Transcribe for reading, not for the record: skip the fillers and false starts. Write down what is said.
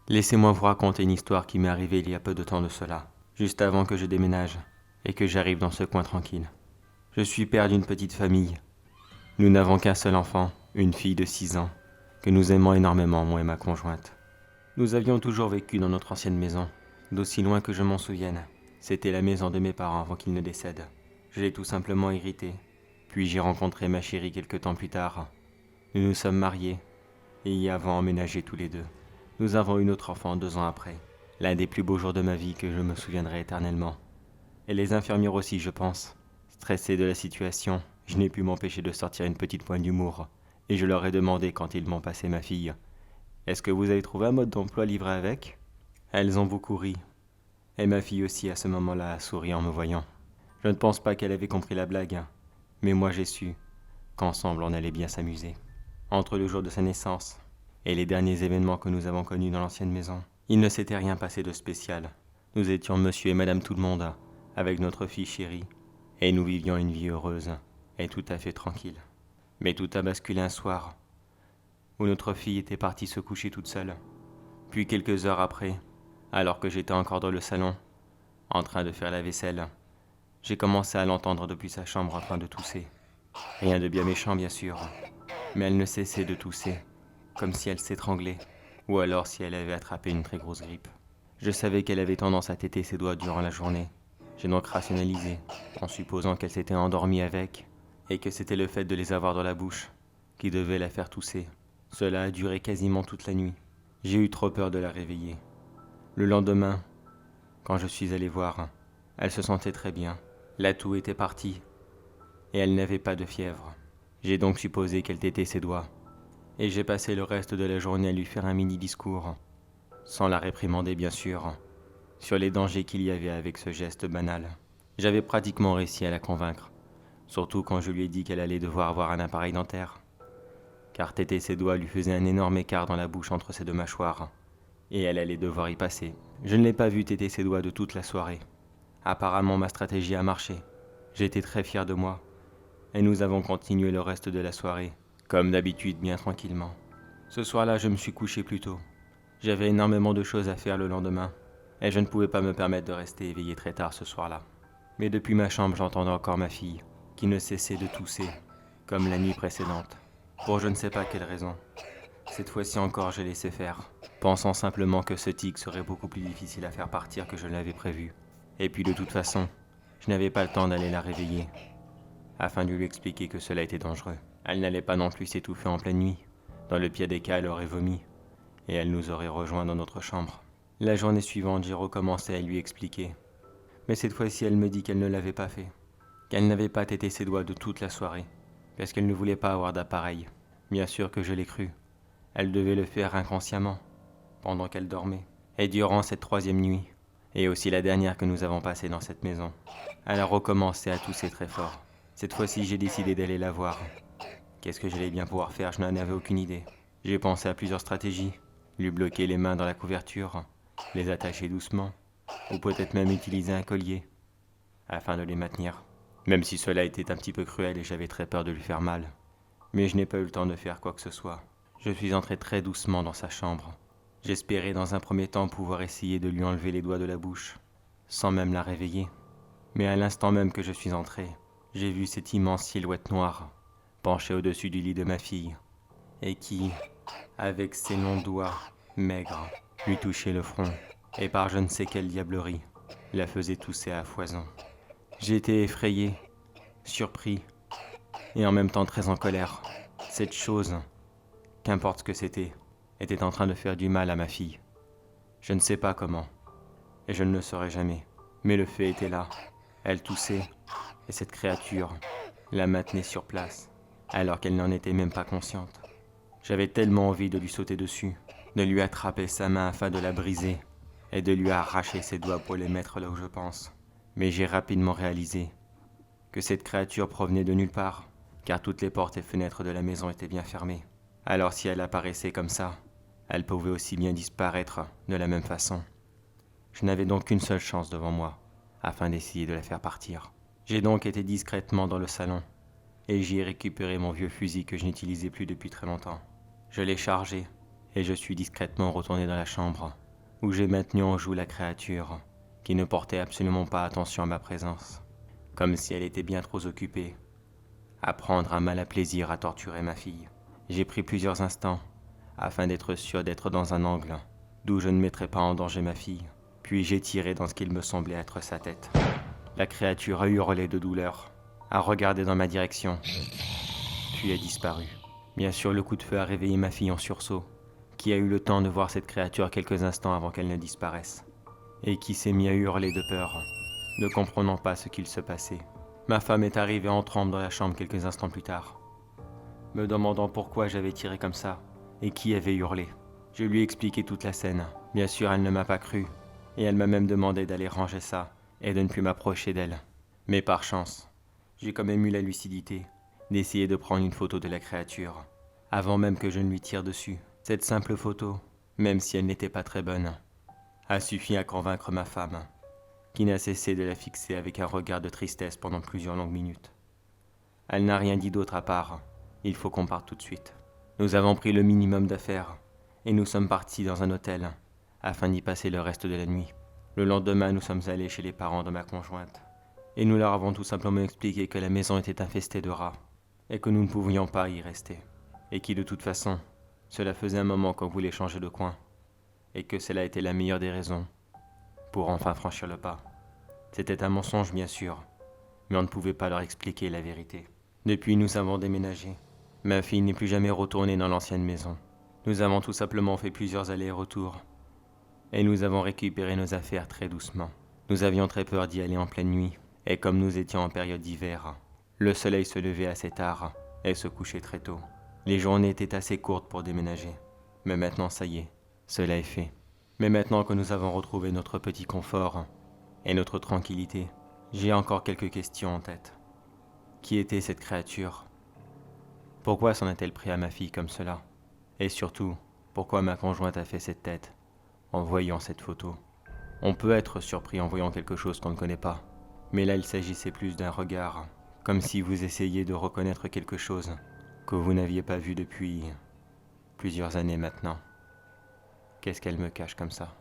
Laissez-moi vous raconter une histoire qui m'est arrivée il y a peu de temps de cela, juste avant que je déménage et que j'arrive dans ce coin tranquille. Je suis père d'une petite famille. Nous n'avons qu'un seul enfant, une fille de 6 ans, que nous aimons énormément, moi et ma conjointe. Nous avions toujours vécu dans notre ancienne maison, d'aussi loin que je m'en souvienne. C'était la maison de mes parents avant qu'ils ne décèdent. Je l'ai tout simplement hérité, puis j'ai rencontré ma chérie quelque temps plus tard. Nous nous sommes mariés et y avons emménagé tous les deux. Nous avons eu notre enfant 2 ans après, l'un des plus beaux jours de ma vie que je me souviendrai éternellement. Et les infirmières aussi, je pense. Stressé de la situation, je n'ai pu m'empêcher de sortir une petite pointe d'humour, et je leur ai demandé quand ils m'ont passé ma fille: Est-ce que vous avez trouvé un mode d'emploi livré avec? Elles ont beaucoup ri, et ma fille aussi à ce moment-là a souri en me voyant. Je ne pense pas qu'elle avait compris la blague, mais moi j'ai su qu'ensemble on allait bien s'amuser. Entre le jour de sa naissance et les derniers événements que nous avons connus dans l'ancienne maison, il ne s'était rien passé de spécial. Nous étions monsieur et madame tout-le-monde, avec notre fille chérie, et nous vivions une vie heureuse et tout à fait tranquille. Mais tout a basculé un soir, où notre fille était partie se coucher toute seule. Puis quelques heures après, alors que j'étais encore dans le salon, en train de faire la vaisselle, j'ai commencé à l'entendre depuis sa chambre en train de tousser. Rien de bien méchant, bien sûr, mais elle ne cessait de tousser, comme si elle s'étranglait, ou alors si elle avait attrapé une très grosse grippe. Je savais qu'elle avait tendance à téter ses doigts durant la journée. J'ai donc rationalisé, en supposant qu'elle s'était endormie avec, et que c'était le fait de les avoir dans la bouche qui devait la faire tousser. Cela a duré quasiment toute la nuit. J'ai eu trop peur de la réveiller. Le lendemain, quand je suis allé voir, elle se sentait très bien. La toux était partie, et elle n'avait pas de fièvre. J'ai donc supposé qu'elle tétait ses doigts, et j'ai passé le reste de la journée à lui faire un mini-discours, sans la réprimander bien sûr, sur les dangers qu'il y avait avec ce geste banal. J'avais pratiquement réussi à la convaincre, surtout quand je lui ai dit qu'elle allait devoir avoir un appareil dentaire, car téter ses doigts lui faisait un énorme écart dans la bouche entre ses deux mâchoires, et elle allait devoir y passer. Je ne l'ai pas vu téter ses doigts de toute la soirée. Apparemment ma stratégie a marché. J'étais très fier de moi, et nous avons continué le reste de la soirée, comme d'habitude bien tranquillement. Ce soir-là, je me suis couché plus tôt. J'avais énormément de choses à faire le lendemain, et je ne pouvais pas me permettre de rester éveillé très tard ce soir-là. Mais depuis ma chambre, j'entendais encore ma fille, qui ne cessait de tousser, comme la nuit précédente, pour je ne sais pas quelle raison. Cette fois-ci encore, j'ai laissé faire, pensant simplement que ce tic serait beaucoup plus difficile à faire partir que je l'avais prévu. Et puis de toute façon, je n'avais pas le temps d'aller la réveiller, afin de lui expliquer que cela était dangereux. Elle n'allait pas non plus s'étouffer en pleine nuit. Dans le pire des cas, elle aurait vomi, et elle nous aurait rejoints dans notre chambre. La journée suivante, j'ai recommencé à lui expliquer. Mais cette fois-ci, elle me dit qu'elle ne l'avait pas fait, qu'elle n'avait pas tété ses doigts de toute la soirée, parce qu'elle ne voulait pas avoir d'appareil. Bien sûr que je l'ai cru. Elle devait le faire inconsciemment, pendant qu'elle dormait. Et durant cette troisième nuit, et aussi la dernière que nous avons passée dans cette maison, elle a recommencé à tousser très fort. Cette fois-ci, j'ai décidé d'aller la voir. Qu'est-ce que j'allais bien pouvoir faire? Je n'en avais aucune idée. J'ai pensé à plusieurs stratégies. Lui bloquer les mains dans la couverture, les attacher doucement, ou peut-être même utiliser un collier, afin de les maintenir. Même si cela était un petit peu cruel et j'avais très peur de lui faire mal. Mais je n'ai pas eu le temps de faire quoi que ce soit. Je suis entré très doucement dans sa chambre. J'espérais dans un premier temps pouvoir essayer de lui enlever les doigts de la bouche, sans même la réveiller. Mais à l'instant même que je suis entré, j'ai vu cette immense silhouette noire, penchée au-dessus du lit de ma fille, et qui, avec ses longs doigts maigres, lui touchait le front, et par je ne sais quelle diablerie, la faisait tousser à foison. J'étais effrayé, surpris, et en même temps très en colère. Cette chose, qu'importe ce que c'était, était en train de faire du mal à ma fille. Je ne sais pas comment, et je ne le saurai jamais, mais le fait était là. Elle toussait, et cette créature la maintenait sur place, alors qu'elle n'en était même pas consciente. J'avais tellement envie de lui sauter dessus, de lui attraper sa main afin de la briser, et de lui arracher ses doigts pour les mettre là où je pense. Mais j'ai rapidement réalisé que cette créature provenait de nulle part, car toutes les portes et fenêtres de la maison étaient bien fermées. Alors si elle apparaissait comme ça, elle pouvait aussi bien disparaître de la même façon. Je n'avais donc qu'une seule chance devant moi, afin d'essayer de la faire partir. J'ai donc été discrètement dans le salon, et j'y ai récupéré mon vieux fusil que je n'utilisais plus depuis très longtemps. Je l'ai chargé et je suis discrètement retourné dans la chambre où j'ai maintenu en joue la créature qui ne portait absolument pas attention à ma présence, comme si elle était bien trop occupée à prendre un malin plaisir à torturer ma fille. J'ai pris plusieurs instants afin d'être sûr d'être dans un angle d'où je ne mettrais pas en danger ma fille, puis j'ai tiré dans ce qu'il me semblait être sa tête. La créature a hurlé de douleur, a regardé dans ma direction, puis a disparu. Bien sûr, le coup de feu a réveillé ma fille en sursaut, qui a eu le temps de voir cette créature quelques instants avant qu'elle ne disparaisse, et qui s'est mis à hurler de peur, ne comprenant pas ce qu'il se passait. Ma femme est arrivée en trempe dans la chambre quelques instants plus tard, me demandant pourquoi j'avais tiré comme ça, et qui avait hurlé. Je lui ai expliqué toute la scène. Bien sûr, elle ne m'a pas cru, et elle m'a même demandé d'aller ranger ça, et de ne plus m'approcher d'elle. Mais par chance, j'ai quand même eu la lucidité d'essayer de prendre une photo de la créature, avant même que je ne lui tire dessus. Cette simple photo, même si elle n'était pas très bonne, a suffi à convaincre ma femme, qui n'a cessé de la fixer avec un regard de tristesse pendant plusieurs longues minutes. Elle n'a rien dit d'autre à part « Il faut qu'on parte tout de suite ». Nous avons pris le minimum d'affaires, et nous sommes partis dans un hôtel, afin d'y passer le reste de la nuit. Le lendemain, nous sommes allés chez les parents de ma conjointe, et nous leur avons tout simplement expliqué que la maison était infestée de rats, et que nous ne pouvions pas y rester, et qui de toute façon, cela faisait un moment qu'on voulait changer de coin, et que cela était la meilleure des raisons pour enfin franchir le pas. C'était un mensonge bien sûr, mais on ne pouvait pas leur expliquer la vérité. Depuis, nous avons déménagé. Ma fille n'est plus jamais retournée dans l'ancienne maison. Nous avons tout simplement fait plusieurs allers-retours, et nous avons récupéré nos affaires très doucement. Nous avions très peur d'y aller en pleine nuit, et comme nous étions en période d'hiver, le soleil se levait assez tard et se couchait très tôt. Les journées étaient assez courtes pour déménager, mais maintenant ça y est, cela est fait. Mais maintenant que nous avons retrouvé notre petit confort et notre tranquillité, j'ai encore quelques questions en tête. Qui était cette créature? Pourquoi s'en est-elle pris à ma fille comme cela? Et surtout, pourquoi ma conjointe a fait cette tête en voyant cette photo? On peut être surpris en voyant quelque chose qu'on ne connaît pas, mais là il s'agissait plus d'un regard, comme si vous essayiez de reconnaître quelque chose que vous n'aviez pas vu depuis plusieurs années maintenant. Qu'est-ce qu'elle me cache comme ça?